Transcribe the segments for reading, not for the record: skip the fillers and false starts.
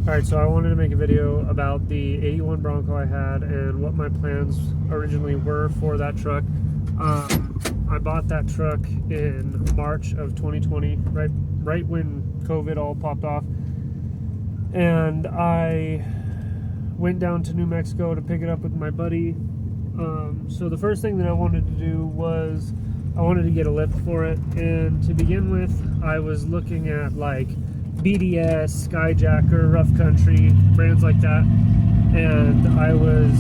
Alright, so I wanted to make a video about the 81 Bronco I had and what my plans originally were for that truck. I bought that truck in March of 2020, right when COVID all popped off. And I went down to New Mexico to pick it up with my buddy. So the first thing that I wanted to do was I wanted to get a lift for it. And to begin with, I was looking at like BDS, Skyjacker, Rough Country, brands like that. And I was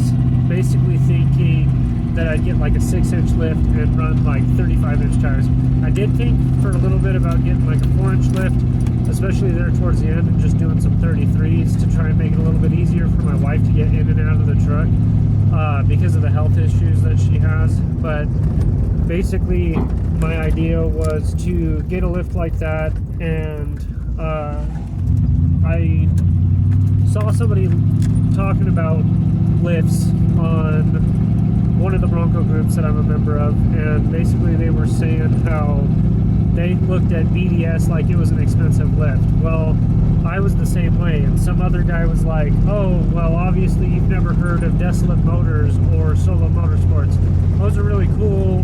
basically thinking that I'd get like a 6-inch lift and run like 35-inch tires. I did think for a little bit about getting like a 4-inch lift, especially there towards the end, and just doing some 33s to try and make it a little bit easier for my wife to get in and out of the truck because of the health issues that she has. But basically my idea was to get a lift like that, and I saw somebody talking about lifts on one of the Bronco groups that I'm a member of, and basically they were saying how they looked at BDS like it was an expensive lift. Well, I was the same way, and some other guy was like, oh, well, obviously you've never heard of Desolate Motors or Solo Motorsports. Those are really cool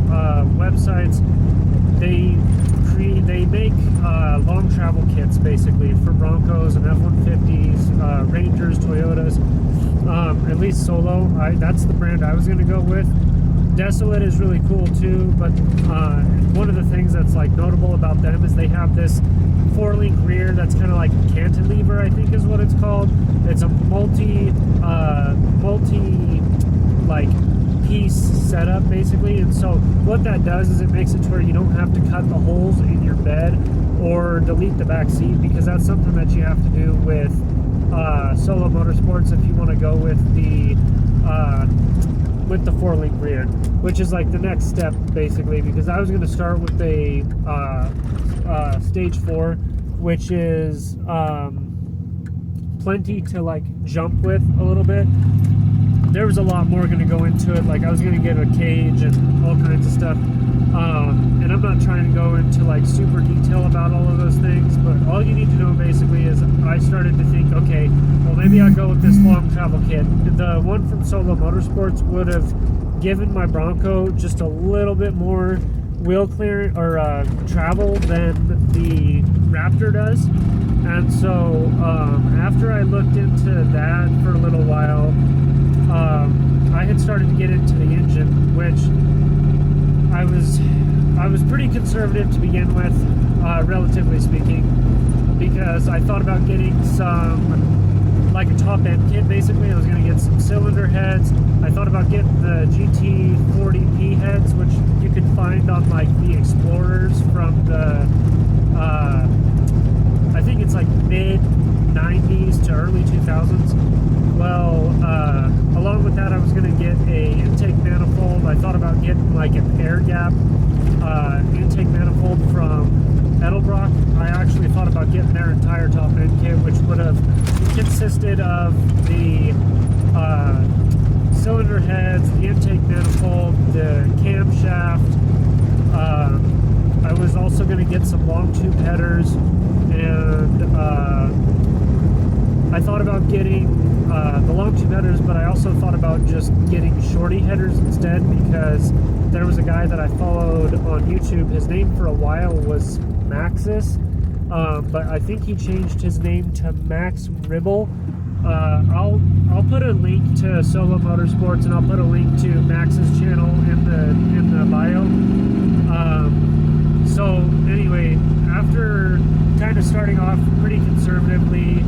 websites. They make long travel kits basically for Broncos and F-150s, Rangers, Toyotas, at least Solo. That's the brand I was going to go with. Desolate is really cool too, but one of the things that's like notable about them is they have this 4-link rear that's kind of like a cantilever, I think is what it's called. It's a multi like piece setup basically, and so what that does is it makes it to where you don't have to cut the holes in your bed or delete the back seat, because that's something that you have to do with Solo Motorsports if you want to go with the 4-link rear, which is like the next step basically, because I was going to start with a stage 4, which is plenty to like jump with a little bit. There was a lot more going to go into it. Like I was going to get a cage and all kinds of stuff. And I'm not trying to go into like super detail about all of those things, but all you need to know basically is I started to think, okay, well maybe I'll go with this long travel kit. The one from Solo Motorsports would have given my Bronco just a little bit more wheel clearance or travel than the Raptor does. And so after I looked into that for a little while, I had started to get into the engine, which I was pretty conservative to begin with, relatively speaking, because I thought about getting some, like a top end kit basically. I was going to get some cylinder heads. I thought about getting the GT40P heads, which you could find on like the Explorers from the, I think it's like mid 90s to early 2000s. Well, along with that, I was going to get a intake manifold. I thought about getting like an air gap intake manifold from Edelbrock. I actually thought about getting their entire top end kit, which would have consisted of the cylinder heads, the intake manifold, the camshaft. I was also going to get some long tube headers, and I thought about getting the long tube headers, but I also thought about just getting shorty headers instead, because there was a guy that I followed on YouTube. His name for a while was maxx, but I think he changed his name to maxx ribble. I'll put a link to Solo Motorsports, and I'll put a link to Max's channel in the bio. So anyway, after kind of starting off pretty conservatively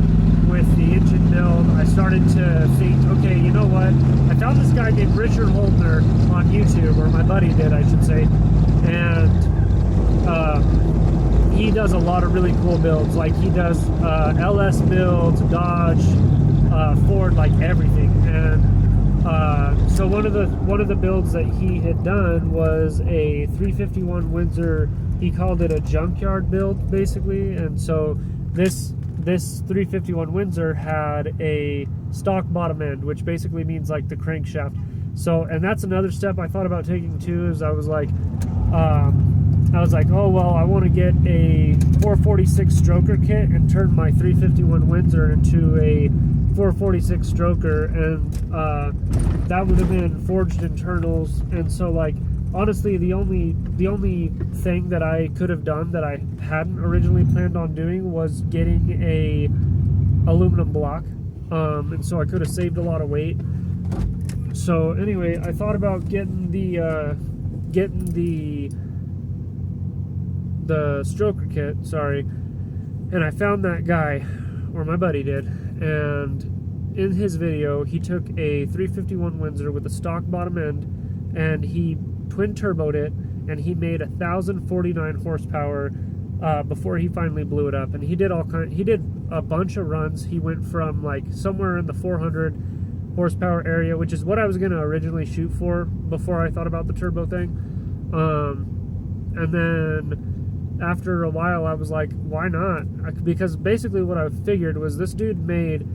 with the engine build, I started to think, okay, you know what? I found this guy named Richard Holdner on YouTube, or my buddy did, I should say, and he does a lot of really cool builds. Like he does LS builds, Dodge, Ford, like everything. And so one of the builds that he had done was a 351 Windsor. He called it a junkyard build basically, and so this 351 Windsor had a stock bottom end, which basically means like the crankshaft. So, and that's another step I thought about taking too, is I was like, I was like, oh, well, I want to get a 446 stroker kit and turn my 351 Windsor into a 446 stroker, and that would have been forged internals. And so, like, honestly, the only thing that I could have done that I hadn't originally planned on doing was getting a aluminum block, and so I could have saved a lot of weight. So anyway, I thought about getting the stroker kit, sorry, and I found that guy, or my buddy did, and in his video he took a 351 Windsor with a stock bottom end, and he twin turboed it, and he made 1,049 horsepower before he finally blew it up. And he did a bunch of runs. He went from like somewhere in the 400 horsepower area, which is what I was going to originally shoot for before I thought about the turbo thing. And then after a while I was like, why not? Because basically what I figured was this dude made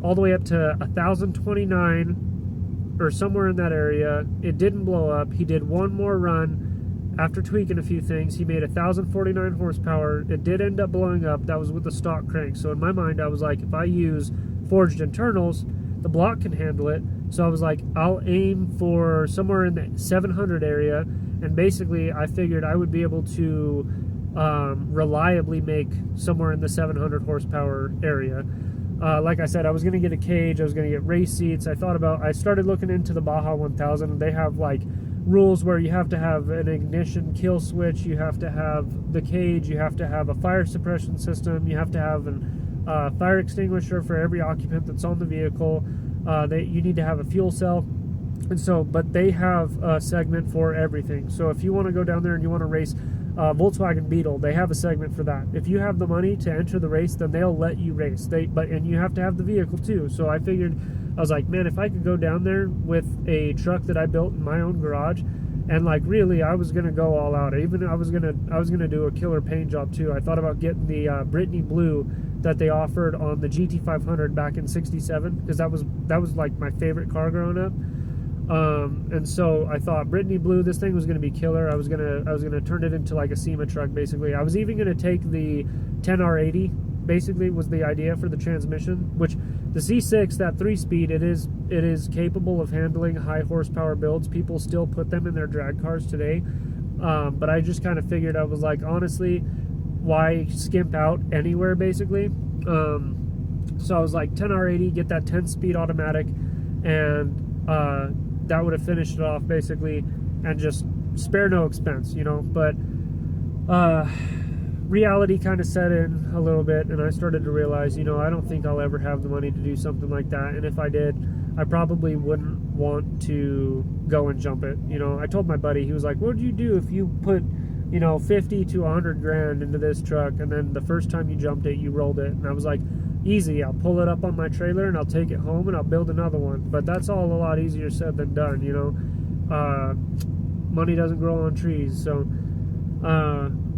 all the way up to 1,029 or somewhere in that area. It didn't blow up. He did one more run after tweaking a few things. He made 1,049 horsepower. It did end up blowing up. That was with the stock crank. So in my mind I was like, if I use forged internals, the block can handle it. So I was like, I'll aim for somewhere in the 700 area, and basically I figured I would be able to reliably make somewhere in the 700 horsepower area. Like I said, I was going to get a cage, I was going to get race seats. I started looking into the Baja 1000, and they have like rules where you have to have an ignition kill switch, you have to have the cage, you have to have a fire suppression system, you have to have an fire extinguisher for every occupant that's on the vehicle. You need to have a fuel cell. And so, but they have a segment for everything. So if you want to go down there and you want to race Volkswagen Beetle, they have a segment for that. If you have the money to enter the race, then they'll let you race. And you have to have the vehicle too. So I figured, I was like, man, if I could go down there with a truck that I built in my own garage, and like really, I was gonna go all out. Even I was gonna do a killer paint job too. I thought about getting the Brittany Blue that they offered on the GT500 back in '67, because that was like my favorite car growing up. And so I thought Brittany Blue, this thing was going to be killer. I was gonna turn it into like a SEMA truck, basically. I was even going to take the 10R80, basically, was the idea for the transmission, which the C6, that 3-speed, it is capable of handling high horsepower builds. People still put them in their drag cars today. But I just kind of figured, I was like, honestly, why skimp out anywhere, basically? So I was like, 10R80, get that 10-speed automatic, and that would have finished it off, basically, and just spare no expense, you know. But reality kind of set in a little bit, and I started to realize, you know, I don't think I'll ever have the money to do something like that. And if I did, I probably wouldn't want to go and jump it. You know, I told my buddy, he was like, what would you do if you put, you know, 50 to 100 grand into this truck, and then the first time you jumped it, you rolled it? And I was like, easy, I'll pull it up on my trailer and I'll take it home and I'll build another one. But that's all a lot easier said than done, you know. Money doesn't grow on trees. So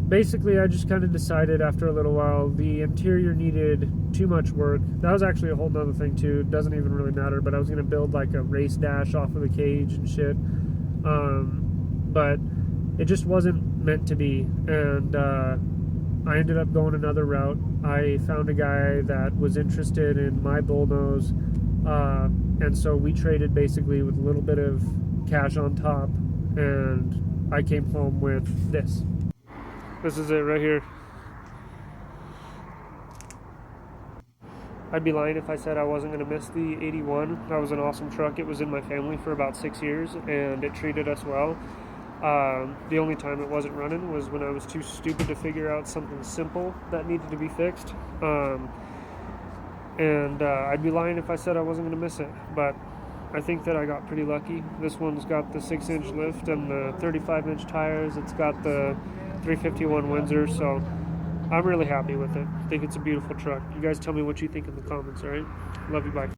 basically I just kind of decided after a little while the interior needed too much work. That was actually a whole nother thing too. It doesn't even really matter, but I was going to build like a race dash off of the cage and shit. But it just wasn't meant to be, and I ended up going another route. I found a guy that was interested in my bullnose, and so we traded basically with a little bit of cash on top, and I came home with this. This is it right here. I'd be lying if I said I wasn't going to miss the 81. That was an awesome truck. It was in my family for about 6 years, and it treated us well. The only time it wasn't running was when I was too stupid to figure out something simple that needed to be fixed. I'd be lying if I said I wasn't going to miss it, but I think that I got pretty lucky. This one's got the 6-inch lift and the 35-inch tires. It's got the 351 Windsor, so I'm really happy with it. I think it's a beautiful truck. You guys tell me what you think in the comments, alright? Love you, bye.